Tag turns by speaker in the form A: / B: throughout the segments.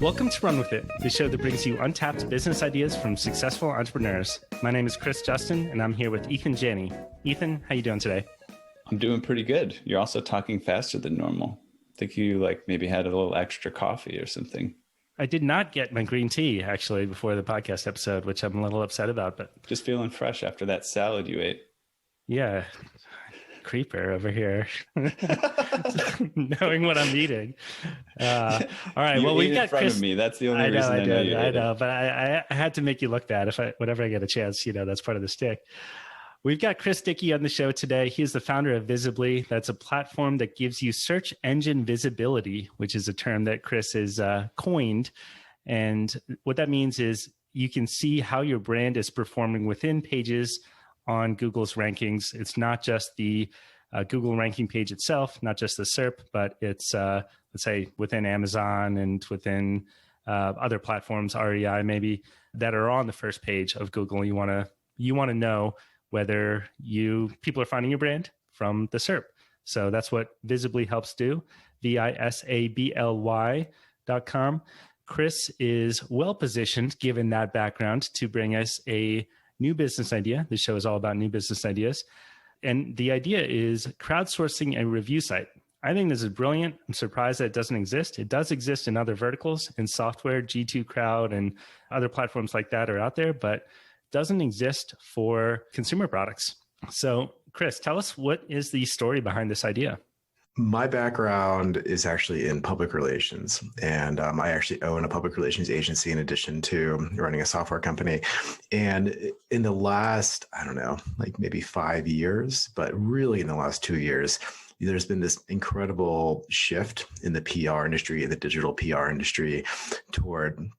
A: Welcome to Run With It, the show that brings you untapped business ideas from successful entrepreneurs. My name is Chris Justin, and I'm here with Ethan Janney. Ethan, how you doing today?
B: I'm doing pretty good. You're also talking faster than normal. I think you maybe had a little extra coffee or something.
A: I did not get my green tea, actually, before the podcast episode, which I'm a little upset about. But
B: just feeling fresh after that salad you ate.
A: Yeah. Creeper over here, knowing what I'm eating. All right.
B: Well, we've got in front Chris of me. That's the only reason I know you ate it.
A: But I had to make you look bad. Whenever I get a chance, that's part of the stick. We've got Chris Dickey on the show today. He's the founder of Visibly. That's a platform that gives you search engine visibility, which is a term that Chris has coined. And what that means is you can see how your brand is performing within pages on Google's rankings. It's not just the Google ranking page itself, not just the SERP, but it's, let's say, within Amazon and within other platforms, REI maybe, that are on the first page of Google. You want to know whether people are finding your brand from the SERP. So that's what Visibly helps do, visably.com. Chris is well positioned, given that background, to bring us a new business idea. This show is all about new business ideas. And the idea is crowdsourcing a review site. I think this is brilliant. I'm surprised that it doesn't exist. It does exist in other verticals, in software. G2 Crowd and other platforms like that are out there, but doesn't exist for consumer products. So, Chris, tell us, what is the story behind this idea?
C: My background is actually in public relations, and I actually own a public relations agency in addition to running a software company. And in the last, maybe 5 years, but really in the last 2 years, there's been this incredible shift in the PR industry, in the digital PR industry, toward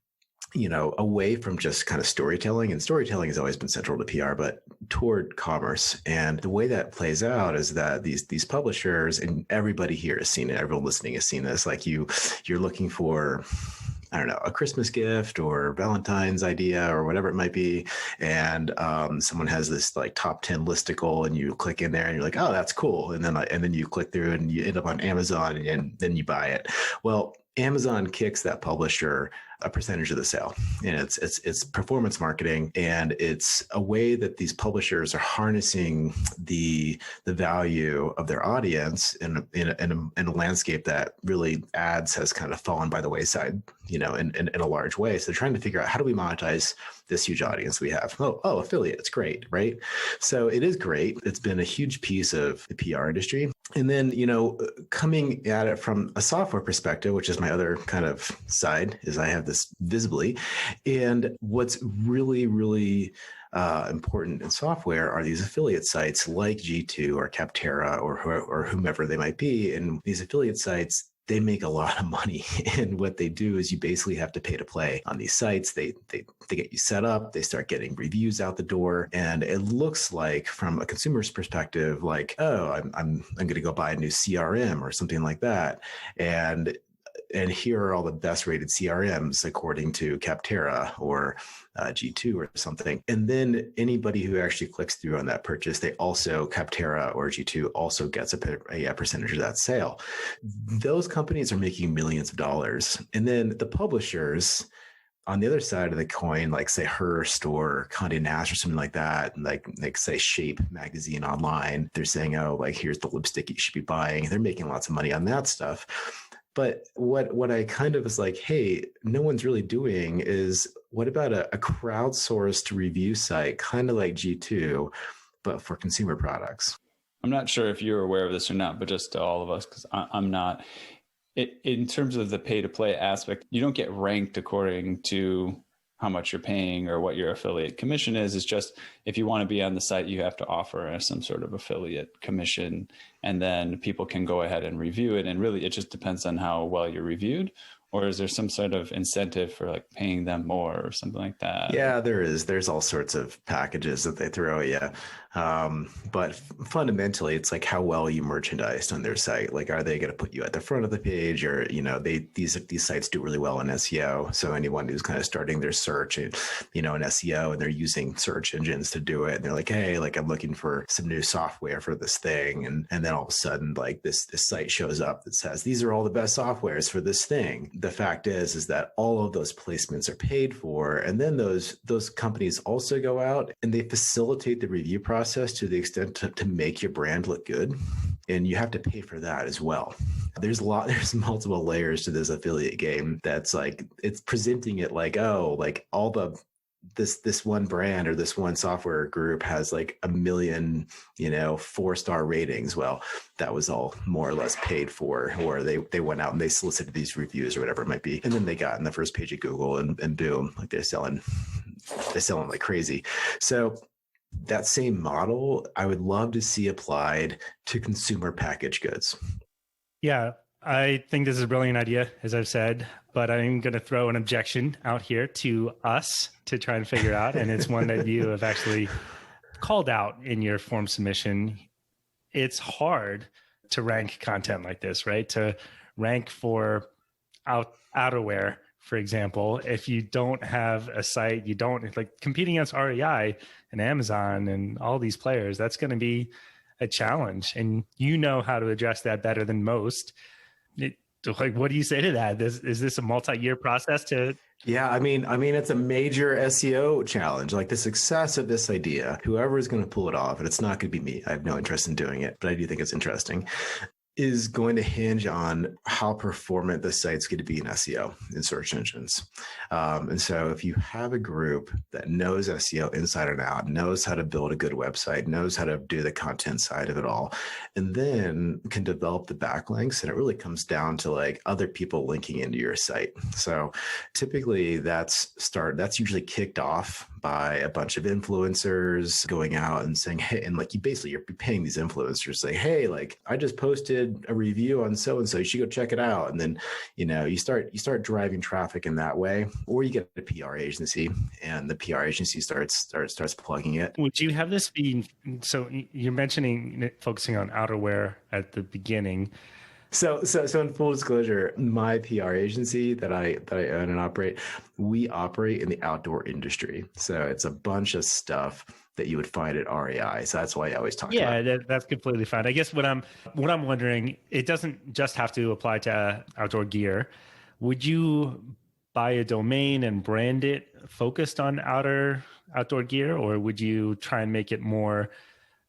C: away from just kind of storytelling, and storytelling has always been central to PR, but toward commerce. And the way that plays out is that these publishers, and everybody here has seen it, everyone listening has seen this, you're looking for, a Christmas gift or Valentine's idea or whatever it might be. And someone has this top 10 listicle, and you click in there and you're like, oh, that's cool. And then you click through and you end up on Amazon, and then you buy it. Well, Amazon kicks that publisher a percentage of the sale, and it's performance marketing, and it's a way that these publishers are harnessing the value of their audience in a landscape that really ads has kind of fallen by the wayside, in a large way. So they're trying to figure out, how do we monetize this huge audience we have? Oh, affiliate, it's great, right? So it is great. It's been a huge piece of the PR industry. And then, coming at it from a software perspective, which is my other kind of side, is I have this Visibly. And what's really, really important in software are these affiliate sites like G2 or Capterra or whomever they might be. And these affiliate sites, they make a lot of money. And what they do is you basically have to pay to play on these sites. They get you set up, they start getting reviews out the door. And it looks like, from a consumer's perspective, I'm going to go buy a new CRM or something like that. And here are all the best rated CRMs according to Capterra or G2 or something. And then anybody who actually clicks through on that purchase, Capterra or G2 also gets a percentage of that sale. Those companies are making millions of dollars. And then the publishers on the other side of the coin, like say Hearst or Condé Nast or something like that, like say Shape magazine online, they're saying, here's the lipstick you should be buying. They're making lots of money on that stuff. But what I kind of was like, hey, no one's really doing is, what about a crowdsourced review site, kind of like G2, but for consumer products?
B: I'm not sure if you're aware of this or not, but just to all of us, because I'm not. In terms of the pay-to-play aspect, you don't get ranked according to how much you're paying or what your affiliate commission is. It's just, if you want to be on the site, you have to offer some sort of affiliate commission, and then people can go ahead and review it. And really, it just depends on how well you're reviewed. Or is there some sort of incentive for paying them more or something like that?
C: Yeah, there is. There's all sorts of packages that they throw at you. But fundamentally, it's how well you merchandised on their site. Are they going to put you at the front of the page, or, these sites do really well in SEO. So anyone who's kind of starting their search, in SEO, and they're using search engines to do it, and they're like, hey, I'm looking for some new software for this thing. And then all of a sudden, this site shows up that says, these are all the best softwares for this thing. the fact is that all of those placements are paid for, and then those companies also go out and they facilitate the review process to the extent to make your brand look good, and you have to pay for that as well. There's multiple layers to this affiliate game. That's like, it's presenting it like, oh, like all this one brand or this one software group has like 1 million, 4-star ratings. Well, that was all more or less paid for, or they went out and they solicited these reviews or whatever it might be. And then they got in the first page of Google and boom, like they're selling like crazy. So that same model, I would love to see applied to consumer packaged goods.
A: Yeah, I think this is a brilliant idea, as I've said, but I'm going to throw an objection out here to us to try and figure out. And it's one that you have actually called out in your form submission. It's hard to rank content like this, right? To rank for outerwear, for example, if you don't have a site, you don't like competing against REI and Amazon and all these players, that's going to be a challenge. And you know how to address that better than most. What do you say to that? Is this a multi-year process to?
C: Yeah, I mean, it's a major SEO challenge. Like the success of this idea, whoever is going to pull it off, and it's not going to be me. I have no interest in doing it, but I do think it's interesting, is going to hinge on how performant the site's going to be in SEO in search engines. And so if you have a group that knows SEO inside and out, knows how to build a good website, knows how to do the content side of it all, and then can develop the backlinks, and it really comes down to like other people linking into your site. So typically that's usually kicked off by a bunch of influencers going out and saying, hey, and like you're paying these influencers, say, hey, like I just posted a review on so-and-so, you should go check it out. And then, you start driving traffic in that way, or you get a PR agency and the PR agency starts plugging it.
A: Would you have this be, so you're mentioning focusing on outerwear at the beginning.
C: So in full disclosure, my PR agency that I own and operate, we operate in the outdoor industry. So it's a bunch of stuff that you would find at REI. So that's why I always talk about it.
A: Yeah, that's completely fine. I guess what I'm wondering, it doesn't just have to apply to outdoor gear. Would you buy a domain and brand it focused on outdoor gear, or would you try and make it more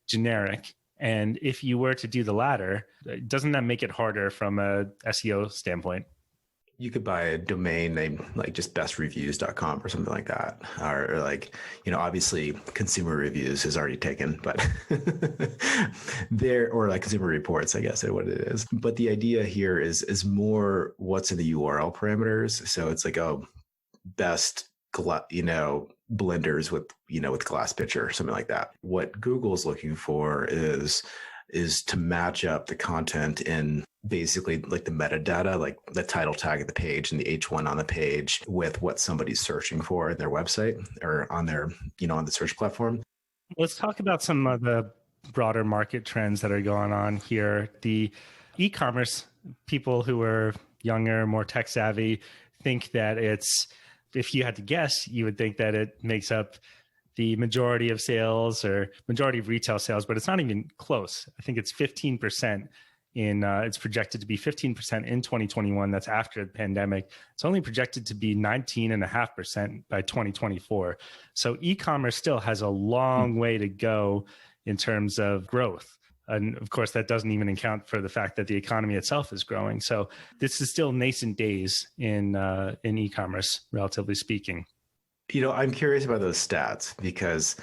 A: generic? And if you were to do the latter, doesn't that make it harder from a SEO standpoint?
C: You could buy a domain named like just bestreviews.com or something like that. Or like, obviously consumer reviews is already taken, but or like consumer reports, I guess is what it is. But the idea here is more what's in the URL parameters. So it's like, best, blenders with glass pitcher, something like that. What Google's looking for is to match up the content in basically like the metadata, like the title tag of the page and the H1 on the page with what somebody's searching for in their website or on their, on the search platform.
A: Let's talk about some of the broader market trends that are going on here. The e-commerce people who are younger, more tech savvy, think that if you had to guess, you would think that it makes up the majority of sales or majority of retail sales, but it's not even close. I think it's 15% it's projected to be 15% in 2021. That's after the pandemic. It's only projected to be 19.5% by 2024. So e-commerce still has a long way to go in terms of growth. And of course, that doesn't even account for the fact that the economy itself is growing. So this is still nascent days in e-commerce, relatively speaking.
C: I'm curious about those stats because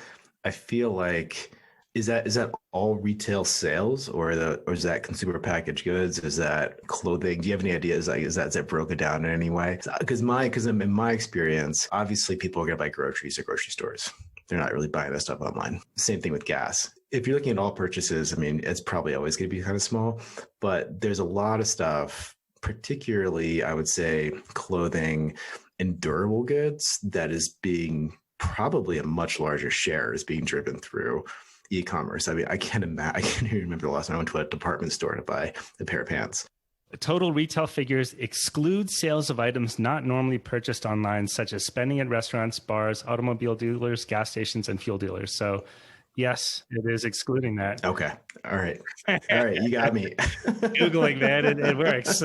C: I feel like is that all retail sales or is that consumer packaged goods? Is that clothing? Do you have any ideas? Is that broken down in any way? Because in my experience, obviously people are going to buy groceries at grocery stores. They're not really buying that stuff online. Same thing with gas. If you're looking at all purchases, I mean, it's probably always going to be kind of small, but there's a lot of stuff, particularly I would say clothing and durable goods, that is being probably a much larger share is being driven through e-commerce. I mean, I can't even remember the last time I went to a department store to buy a pair of pants.
A: Total retail figures exclude sales of items not normally purchased online, such as spending at restaurants, bars, automobile dealers, gas stations, and fuel dealers. So yes, it is excluding that.
C: Okay. All right. You got me.
A: Googling, man. It works.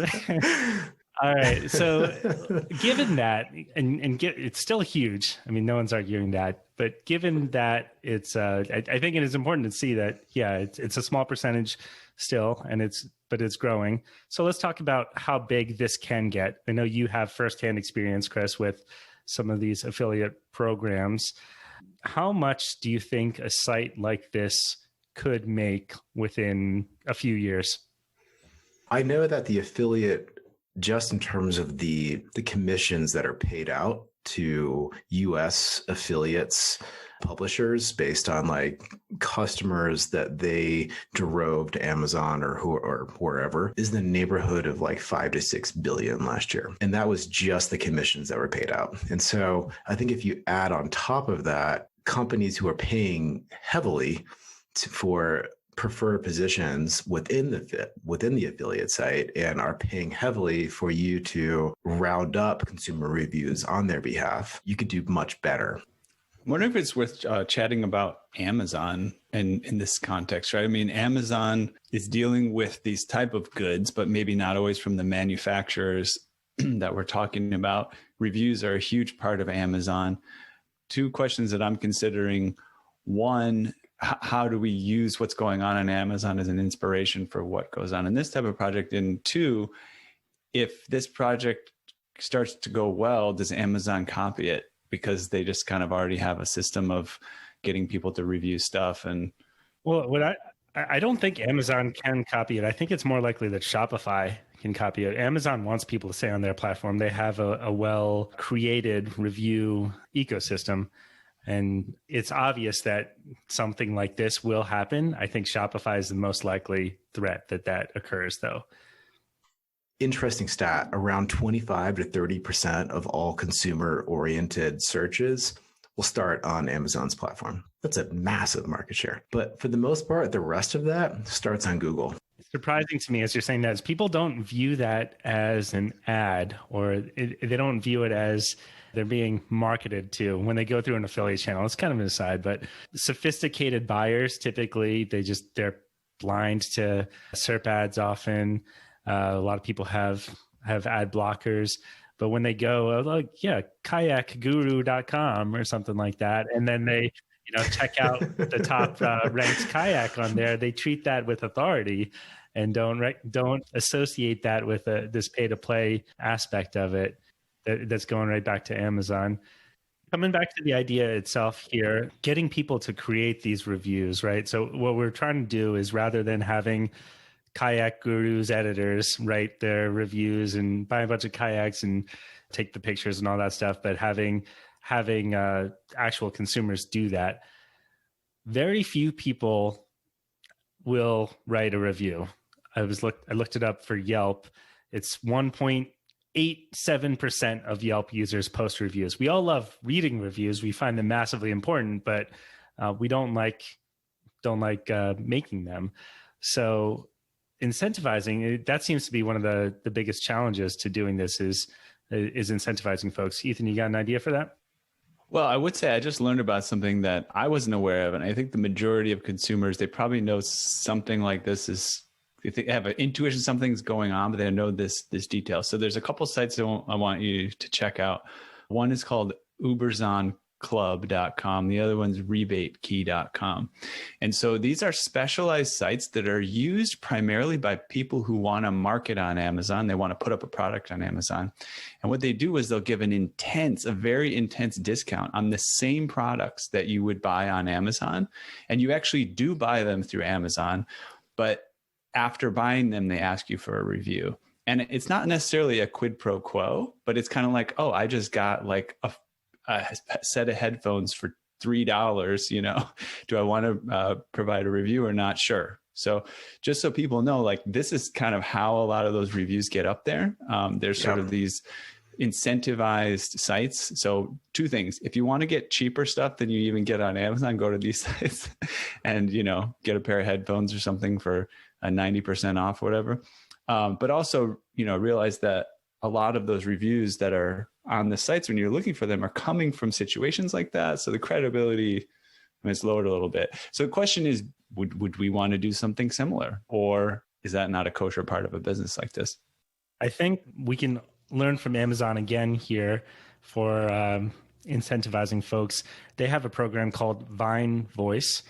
A: All right. So given that, it's still huge. I mean, no one's arguing that, but given that it's, I think it is important to see that, yeah, it's a small percentage still, but it's growing. So let's talk about how big this can get. I know you have firsthand experience, Chris, with some of these affiliate programs. How much do you think a site like this could make within a few years?
C: I know that the affiliate, just in terms of the commissions that are paid out to US affiliates, publishers based on like customers that they drove to Amazon or wherever, is in the neighborhood of like 5 to 6 billion last year. And that was just the commissions that were paid out. And so I think if you add on top of that, companies who are paying heavily for preferred positions within the affiliate site and are paying heavily for you to round up consumer reviews on their behalf, you could do much better.
B: I wonder if it's worth chatting about Amazon in this context, right? I mean, Amazon is dealing with these type of goods, but maybe not always from the manufacturers that we're talking about. Reviews are a huge part of Amazon. Two questions that I'm considering. One, how do we use what's going on Amazon as an inspiration for what goes on in this type of project? And two, if this project starts to go well, does Amazon copy it? Because they just kind of already have a system of getting people to review stuff. And
A: well, I don't think Amazon can copy it. I think it's more likely that Shopify can copy it. Amazon wants people to stay on their platform. They have a well-created review ecosystem. And it's obvious that something like this will happen. I think Shopify is the most likely threat that occurs, though.
C: Interesting stat, around 25 to 30% of all consumer-oriented searches will start on Amazon's platform. That's a massive market share. But for the most part, the rest of that starts on Google.
A: It's surprising to me, as you're saying that, is people don't view that as an ad, or they don't view it as they're being marketed to when they go through an affiliate channel. It's kind of an aside, but sophisticated buyers, typically, they're blind to SERP ads often. A lot of people have ad blockers, but when they go, like, yeah, kayakguru.com or something like that, and then they check out the top ranked kayak on there, they treat that with authority and don't associate that with this pay to play aspect of it. That's going right back to Amazon. Coming back to the idea itself here, getting people to create these reviews, right? So what we're trying to do is, rather than having Kayak Guru's editors write their reviews and buy a bunch of kayaks and take the pictures and all that stuff, but having actual consumers do that, very few people will write a review. I looked it up for Yelp. It's 1.87% of Yelp users post reviews. We all love reading reviews. We find them massively important, but we don't like making them. So incentivizing, that seems to be one of the biggest challenges to doing this is incentivizing folks. Ethan, you got an idea for that?
B: Well, I would say I just learned about something that I wasn't aware of. And I think the majority of consumers, they probably know something like this is, if they have an intuition something's going on, but they know this detail. So there's a couple sites that I want you to check out. One is called uberzonclub.com. The other one's rebatekey.com. And so these are specialized sites that are used primarily by people who want to market on Amazon. They want to put up a product on Amazon. And what they do is they'll give a very intense discount on the same products that you would buy on Amazon. And you actually do buy them through Amazon, but after buying them, they ask you for a review. And it's not necessarily a quid pro quo, but it's kind of like, oh, I just got like a set of headphones for $3. Do I want to provide a review or not? Sure. So just so people know, like, this is kind of how a lot of those reviews get up there. There's sort of these incentivized sites. So two things: if you want to get cheaper stuff than you even get on Amazon, go to these sites and, get a pair of headphones or something for a 90% off, whatever. But also, realize that a lot of those reviews that are on the sites, when you're looking for them, are coming from situations like that. So the credibility is lowered a little bit. So the question is, would we want to do something similar, or is that not a kosher part of a business like this?
A: I think we can learn from Amazon again here for incentivizing folks. They have a program called Vine Voice.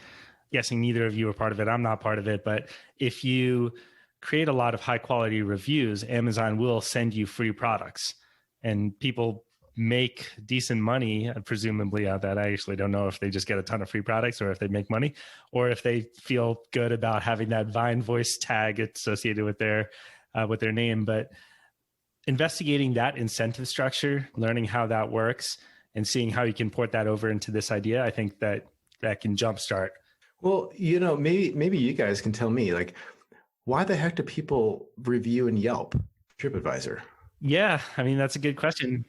A: Guessing neither of you are part of it. I'm not part of it, but if you create a lot of high quality reviews, Amazon will send you free products, and people make decent money, presumably, out that. I actually don't know if they just get a ton of free products or if they make money or if they feel good about having that Vine Voice tag associated with their name. But investigating that incentive structure, learning how that works, and seeing how you can port that over into this idea, I think that can jumpstart.
C: Well, maybe you guys can tell me, like, why the heck do people review in Yelp, TripAdvisor?
A: Yeah, I mean, that's a good question.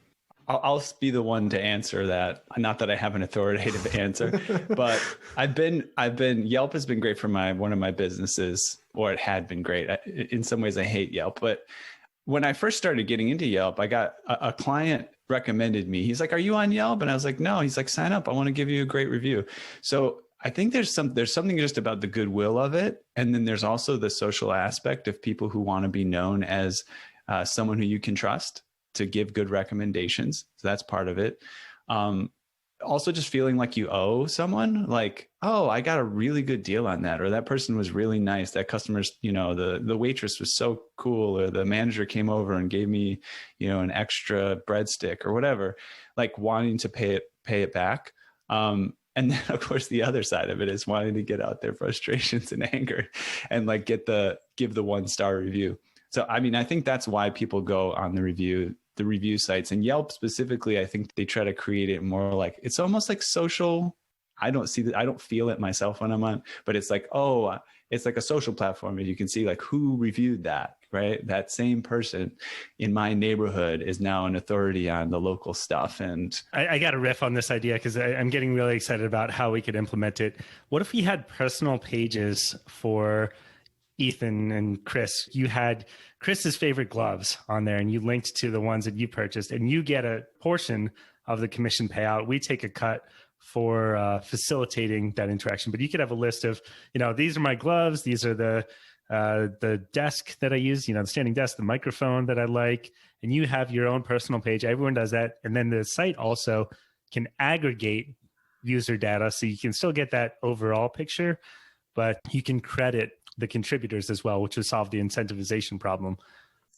B: I'll be the one to answer that. Not that I have an authoritative answer, but Yelp has been great for one of my businesses, or it had been great. In some ways, I hate Yelp, but when I first started getting into Yelp, I got a client recommended me. He's like, "Are you on Yelp?" And I was like, "No." He's like, "Sign up. I want to give you a great review." So I think there's something just about the goodwill of it. And then there's also the social aspect of people who want to be known as someone who you can trust to give good recommendations. So that's part of it. Also just feeling like you owe someone, like, oh, I got a really good deal on that, or that person was really nice. That customer's, the waitress was so cool, or the manager came over and gave me, an extra breadstick or whatever, like wanting to pay it back. And then of course the other side of it is wanting to get out their frustrations and anger and like give the 1-star review. So, I mean, I think that's why people go on the review sites, and Yelp specifically. I think they try to create it more like, it's almost like social. I don't feel it myself when I'm on, but it's like, oh, it's like a social platform. And you can see like who reviewed that, right? That same person in my neighborhood is now an authority on the local stuff. And
A: I got a riff on this idea because I'm getting really excited about how we could implement it. What if we had personal pages for Ethan and Chris? You had Chris's favorite gloves on there, and you linked to the ones that you purchased, and you get a portion of the commission payout. We take a cut for facilitating that interaction. But you could have a list of, these are my gloves, these are the desk that I use, the standing desk, the microphone that I like, and you have your own personal page. Everyone does that. And then the site also can aggregate user data, so you can still get that overall picture, but you can credit the contributors as well, which would solve the incentivization problem.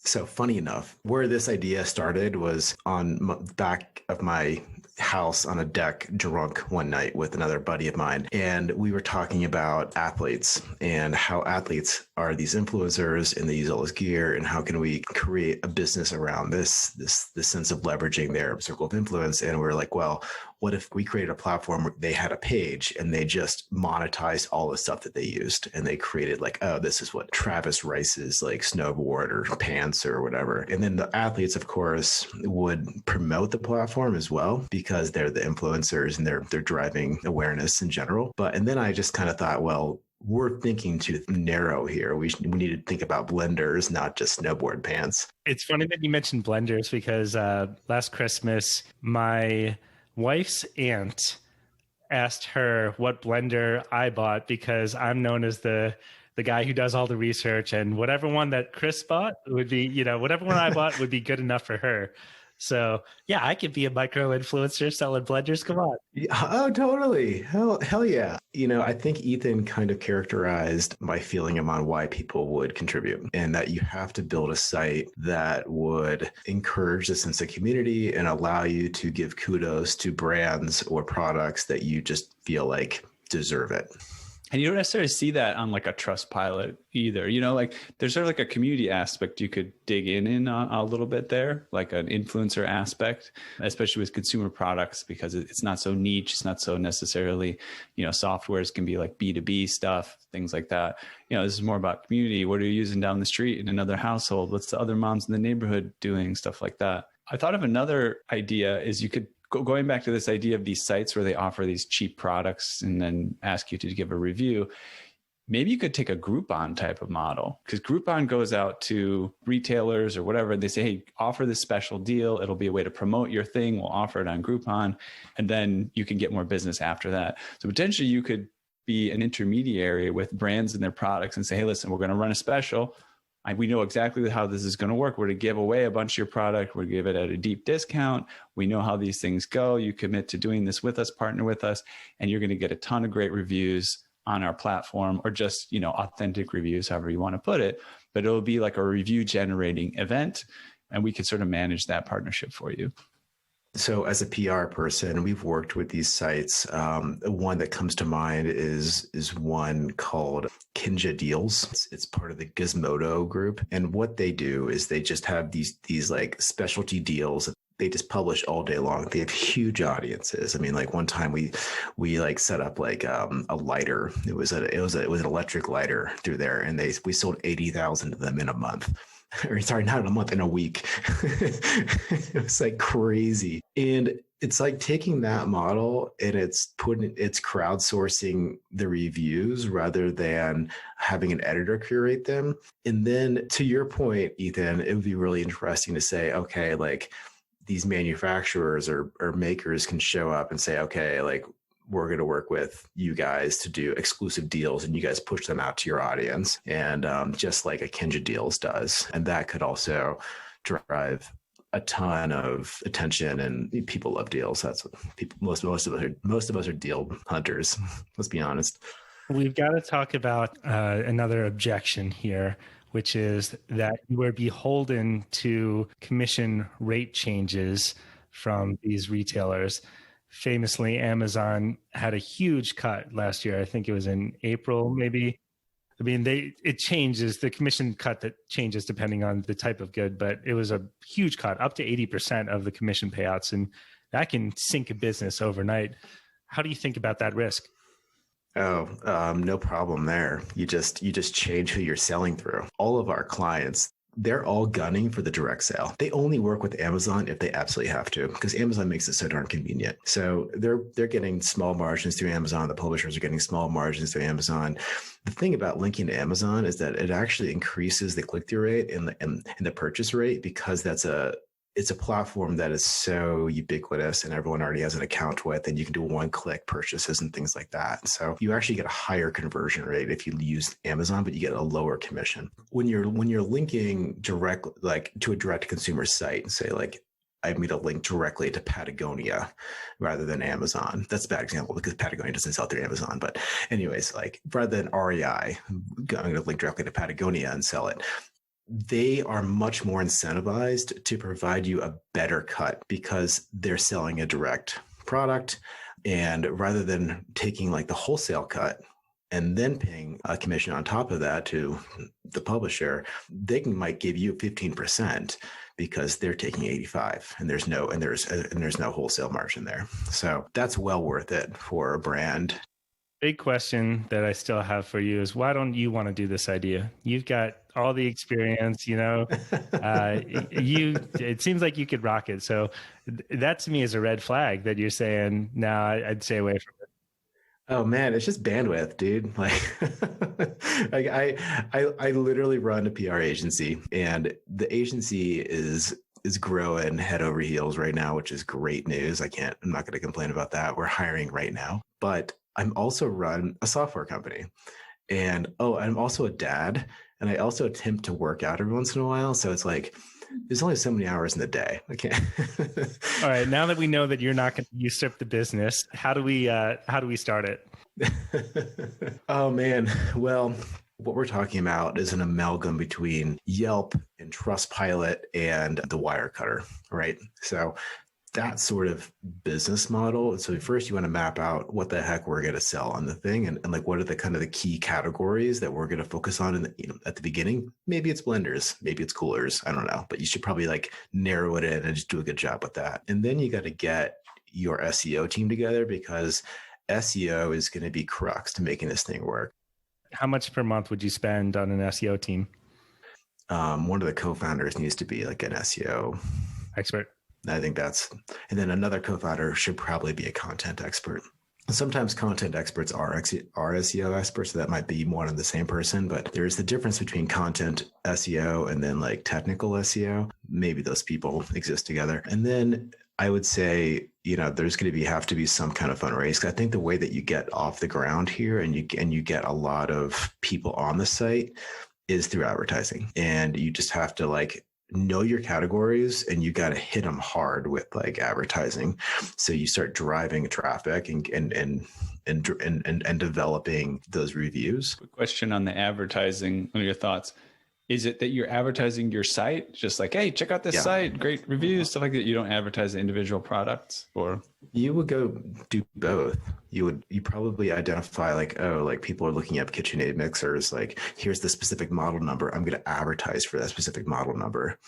C: So funny enough, where this idea started was on back of my house on a deck, drunk one night with another buddy of mine. And we were talking about athletes and how athletes are these influencers and they use all this gear, and how can we create a business around this sense of leveraging their circle of influence. And we were like, well, what if we created a platform where they had a page and they just monetized all the stuff that they used, and they created like, oh, this is what Travis Rice's like snowboard or pants or whatever. And then the athletes, of course, would promote the platform as well because they're the influencers and they're driving awareness in general. And then I just kind of thought, well, we're thinking too narrow here. We need to think about blenders, not just snowboard pants.
A: It's funny that you mentioned blenders because last Christmas, my wife's aunt asked her what blender I bought, because I'm known as the guy who does all the research, and whatever one that Chris bought would be, whatever one I bought would be good enough for her. So yeah, I could be a micro influencer selling blenders. Come on.
C: Oh, totally. Hell yeah. I think Ethan kind of characterized my feeling on why people would contribute, and that you have to build a site that would encourage a sense of community and allow you to give kudos to brands or products that you just feel like deserve it.
B: And you don't necessarily see that on like a Trustpilot either. Like there's sort of like a community aspect you could dig in on a little bit there, like an influencer aspect, especially with consumer products, because it's not so niche. It's not so necessarily, softwares can be like B2B stuff, things like that. This is more about community. What are you using down the street in another household? What's the other moms in the neighborhood doing? Stuff like that. I thought of another idea is you could, going back to this idea of these sites where they offer these cheap products and then ask you to give a review, maybe you could take a Groupon type of model, because Groupon goes out to retailers or whatever. They say, hey, offer this special deal. It'll be a way to promote your thing. We'll offer it on Groupon, and then you can get more business after that. So potentially you could be an intermediary with brands and their products and say, hey, listen, we're going to run a special. we know exactly how this is going to work. We're to give away a bunch of your product. We're to give it at a deep discount. We know how these things go. You commit to doing this with us, partner with us, and you're going to get a ton of great reviews on our platform, or just, authentic reviews, however you want to put it. But it'll be like a review generating event, and we can sort of manage that partnership for you.
C: So as a PR person, we've worked with these sites. One that comes to mind is one called Kinja Deals. It's part of the Gizmodo group. And what they do is they just have these like specialty deals. They just publish all day long. They have huge audiences. I mean, like one time we like set up like a lighter. It was an electric lighter through there, and we sold 80,000 of them in a month. Or sorry, not in a month, in a week. It was like crazy. And it's like taking that model and it's crowdsourcing the reviews rather than having an editor curate them. And then to your point, Ethan, it would be really interesting to say, okay, like these manufacturers or makers can show up and say, okay, like we're going to work with you guys to do exclusive deals, and you guys push them out to your audience. And just like a Kinja Deals does. And that could also drive a ton of attention, and people love deals. That's what people, most of us are deal hunters. Let's be honest.
A: We've got to talk about another objection here, which is that you are beholden to commission rate changes from these retailers. Famously, Amazon had a huge cut last year. I think it was in April, maybe. I mean, it changes, the commission cut that changes depending on the type of good, but it was a huge cut, up to 80% of the commission payouts, and that can sink a business overnight. How do you think about that risk?
C: Oh, no problem there. You just change who you're selling through. All of our clients, they're all gunning for the direct sale. They only work with Amazon if they absolutely have to, because Amazon makes it so darn convenient. So they're getting small margins through Amazon. The publishers are getting small margins through Amazon. The thing about linking to Amazon is that it actually increases the click-through rate and the purchase rate, because it's a platform that is so ubiquitous and everyone already has an account with, and you can do one-click purchases and things like that. So you actually get a higher conversion rate if you use Amazon, but you get a lower commission. When you're linking direct, like to a direct-to-consumer site, say like I made a link directly to Patagonia rather than Amazon. That's a bad example because Patagonia doesn't sell through Amazon. But anyways, like rather than REI, I'm going to link directly to Patagonia and sell it. They are much more incentivized to provide you a better cut because they're selling a direct product. And rather than taking like the wholesale cut and then paying a commission on top of that to the publisher, they might give you 15% because they're taking 85 and there's no wholesale margin there. So that's well worth it for a brand.
A: Big question that I still have for you is, why don't you want to do this idea? You've got all the experience, it seems like you could rock it. So that to me is a red flag that you're saying, no, I'd stay away from it.
C: Oh man, it's just bandwidth, dude. Like I literally run a PR agency, and the agency is growing head over heels right now, which is great news. I'm not going to complain about that. We're hiring right now, but I'm also run a software company, and I'm also a dad, and I also attempt to work out every once in a while. So it's like, there's only so many hours in the day. I can't.
A: All right. Now that we know that you're not going to usurp the business, how do we start it?
C: Oh man. Well, what we're talking about is an amalgam between Yelp and Trustpilot and the Wirecutter, right? So that sort of business model. So first you want to map out what the heck we're going to sell on the thing, and like what are the kind of the key categories that we're going to focus on at the beginning. Maybe it's blenders, maybe it's coolers, I don't know, but you should probably like narrow it in and just do a good job with that. And then you got to get your SEO team together, because SEO is going to be crux to making this thing work.
A: How much per month would you spend on an SEO team?
C: One of the co-founders needs to be like an SEO
A: expert.
C: I think and then another co-founder should probably be a content expert. Sometimes content experts are SEO experts, so that might be one and the same person, but there's the difference between content SEO and then like technical SEO. Maybe those people exist together. And then I would say, there's going to have to be some kind of fundraise. I think the way that you get off the ground here and you get a lot of people on the site is through advertising. And you just have to like know your categories, and you got to hit them hard with like advertising. So you start driving traffic and developing those reviews.
B: Quick question on the advertising. What are your thoughts? Is it that you're advertising your site, just like, hey, check out this site, great reviews, stuff like that? You don't advertise the individual products? Or
C: you would go do both. You probably identify like, oh, like people are looking up KitchenAid mixers. Like, here's the specific model number. I'm going to advertise for that specific model number.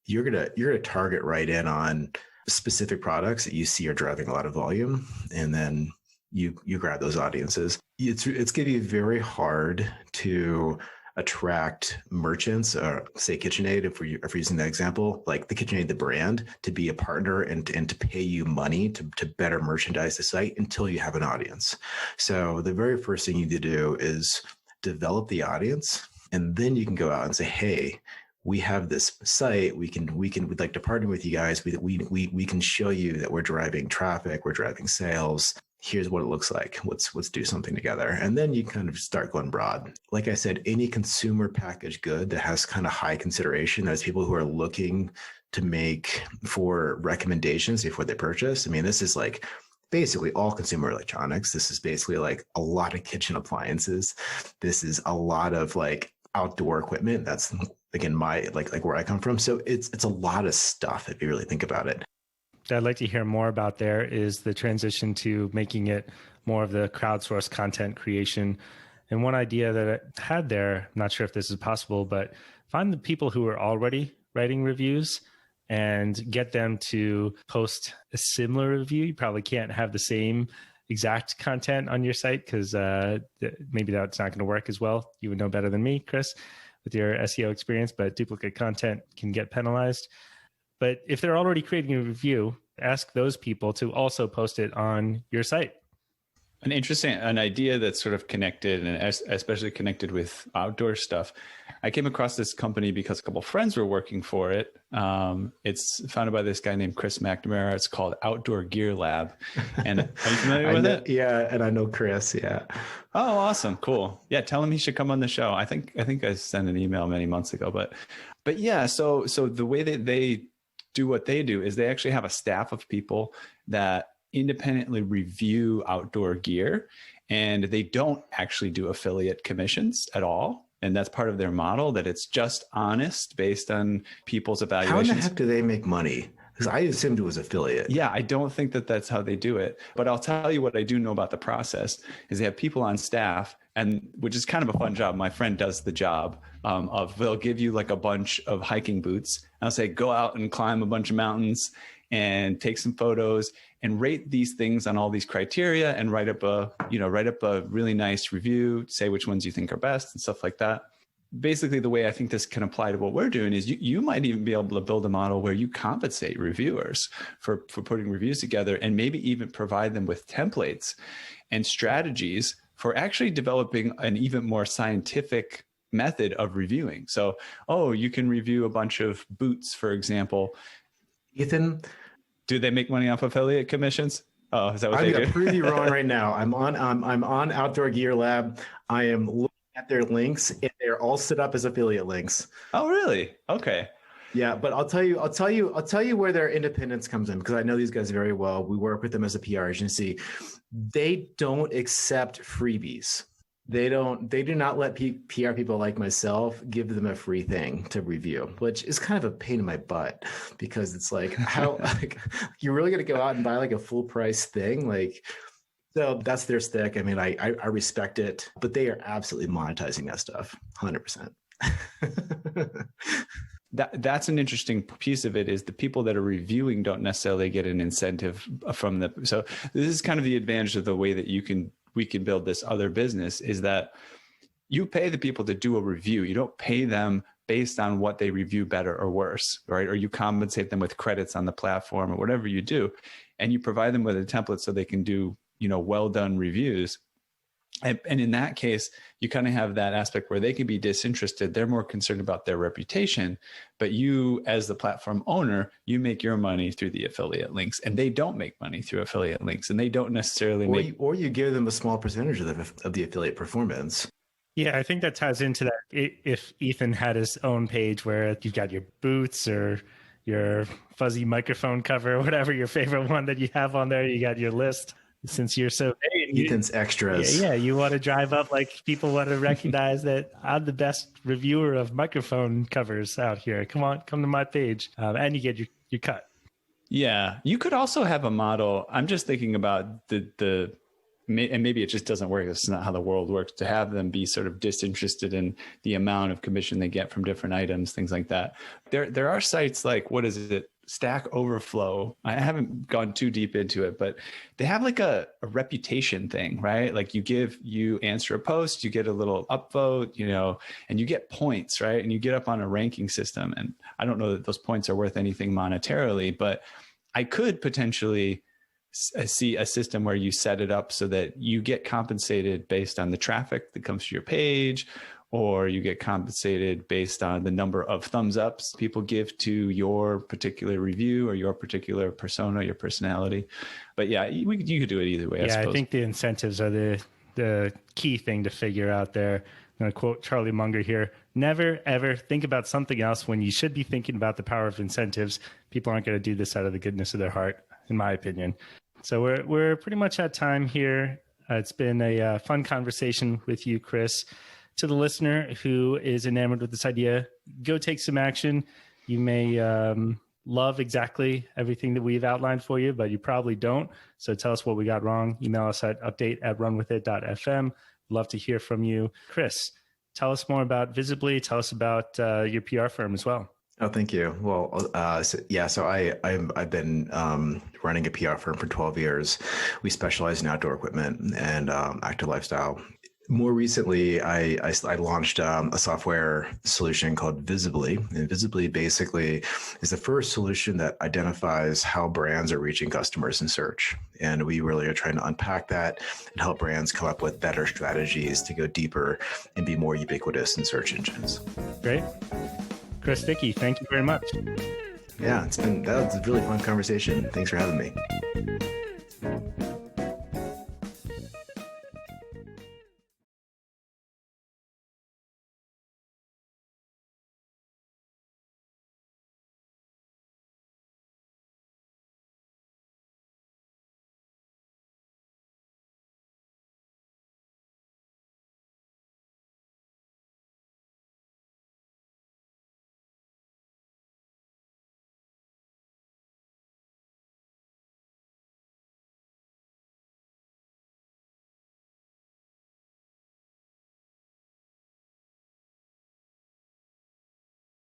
C: You're gonna target right in on specific products that you see are driving a lot of volume, and then you grab those audiences. It's going to be very hard to attract merchants, or say KitchenAid, if we're using that example, like the KitchenAid, the brand, to be a partner and to pay you money to better merchandise the site until you have an audience. So the very first thing you need to do is develop the audience, and then you can go out and say, hey, we have this site. We'd like to partner with you guys. We can show you that we're driving traffic, we're driving sales. Here's what it looks like. Let's do something together. And then you kind of start going broad. Like I said, any consumer packaged good that has kind of high consideration, there's people who are looking to make for recommendations before they purchase. I mean, this is like basically all consumer electronics. This is basically like a lot of kitchen appliances. This is a lot of like outdoor equipment. That's, again, my like where I come from. So it's a lot of stuff if you really think about it.
A: I'd like to hear more about there is the transition to making it more of the crowdsourced content creation. And one idea that I had there, I'm not sure if this is possible, but find the people who are already writing reviews and get them to post a similar review. You probably can't have the same exact content on your site because maybe that's not going to work as well. You would know better than me, Chris, with your SEO experience, but duplicate content can get penalized. But if they're already creating a review, ask those people to also post it on your site.
B: An idea that's sort of connected, and especially connected with outdoor stuff. I came across this company because a couple of friends were working for it. It's founded by this guy named Chris McNamara. It's called Outdoor Gear Lab. And are you familiar with it?
C: Yeah, and I know Chris. Yeah.
B: Oh, awesome, cool. Yeah, tell him he should come on the show. I think I sent an email many months ago, but yeah. So the way that they do what they do is they actually have a staff of people that independently review outdoor gear, and they don't actually do affiliate commissions at all. And that's part of their model, that it's just honest based on people's evaluations.
C: How in the heck do they make money? Because I assumed it was affiliate.
B: Yeah, I don't think that that's how they do it. But I'll tell you what I do know about the process is they have people on staff, and which is kind of a fun job. My friend does the job of they'll give you like a bunch of hiking boots. And I'll say, go out and climb a bunch of mountains and take some photos and rate these things on all these criteria and write up a really nice review, say which ones you think are best and stuff like that. Basically, the way I think this can apply to what we're doing is you might even be able to build a model where you compensate reviewers for putting reviews together, and maybe even provide them with templates and strategies for actually developing an even more scientific method of reviewing. So, you can review a bunch of boots, for example.
C: Ethan,
B: do they make money off affiliate commissions? Oh, is that what they do?
C: I'm pretty wrong right now. I'm on Outdoor Gear Lab. I am looking at their links, and they're all set up as affiliate links.
B: Oh, really? Okay.
C: Yeah, but I'll tell you where their independence comes in, because I know these guys very well. We work with them as a PR agency. They don't accept freebies. They do not let PR people like myself give them a free thing to review, which is kind of a pain in my butt, because it's like, how like, you're really going to go out and buy like a full price thing? Like, so that's their stick. I mean, I respect it, but they are absolutely monetizing that stuff 100%.
B: That's an interesting piece of it, is the people that are reviewing don't necessarily get an incentive from the. So this is kind of the advantage of the way that we can build this other business, is that you pay the people to do a review. You don't pay them based on what they review better or worse, right? Or you compensate them with credits on the platform or whatever you do. And you provide them with a template so they can do, well done reviews. And in that case, you kind of have that aspect where they can be disinterested. They're more concerned about their reputation, but you, as the platform owner, you make your money through the affiliate links, and they don't make money through affiliate links, and they don't necessarily
C: or you give them a small percentage of the affiliate performance.
A: Yeah, I think that ties into that. If Ethan had his own page where you've got your boots or your fuzzy microphone cover or whatever your favorite one that you have on there, you got your list. Since you're so vain,
C: Ethan's extras.
A: yeah, you want to drive up like people want to recognize that I'm the best reviewer of microphone covers out here. Come on, come to my page, and you get your cut.
B: Yeah, you could also have a model. I'm just thinking about the and maybe it just doesn't work. It's not how the world works, to have them be sort of disinterested in the amount of commission they get from different items, things like that. There are sites like, what is it? Stack Overflow. I haven't gone too deep into it, but they have like a reputation thing, right? Like you answer a post, you get a little upvote, and you get points, right? And you get up on a ranking system. And I don't know that those points are worth anything monetarily, but I could potentially see a system where you set it up so that you get compensated based on the traffic that comes to your page, or you get compensated based on the number of thumbs ups people give to your particular review or your particular persona, your personality. But yeah, you could do it either way.
A: Yeah, I think the incentives are the key thing to figure out there. I'm going to quote Charlie Munger here. Never, ever think about something else when you should be thinking about the power of incentives. People aren't going to do this out of the goodness of their heart, in my opinion. So we're pretty much at time here. It's been a fun conversation with you, Chris. To the listener who is enamored with this idea, go take some action. You may love exactly everything that we've outlined for you, but you probably don't. So tell us what we got wrong. Email us at update@runwithit.fm. Love to hear from you. Chris, tell us more about Visibly. Tell us about your PR firm as well.
C: Oh, thank you. Well, so I've been running a PR firm for 12 years. We specialize in outdoor equipment and active lifestyle. More recently, I launched a software solution called Visibly. And Visibly basically is the first solution that identifies how brands are reaching customers in search. And we really are trying to unpack that and help brands come up with better strategies to go deeper and be more ubiquitous in search engines.
A: Great. Chris Dickey, thank you very much.
C: Yeah, that was a really fun conversation. Thanks for having me.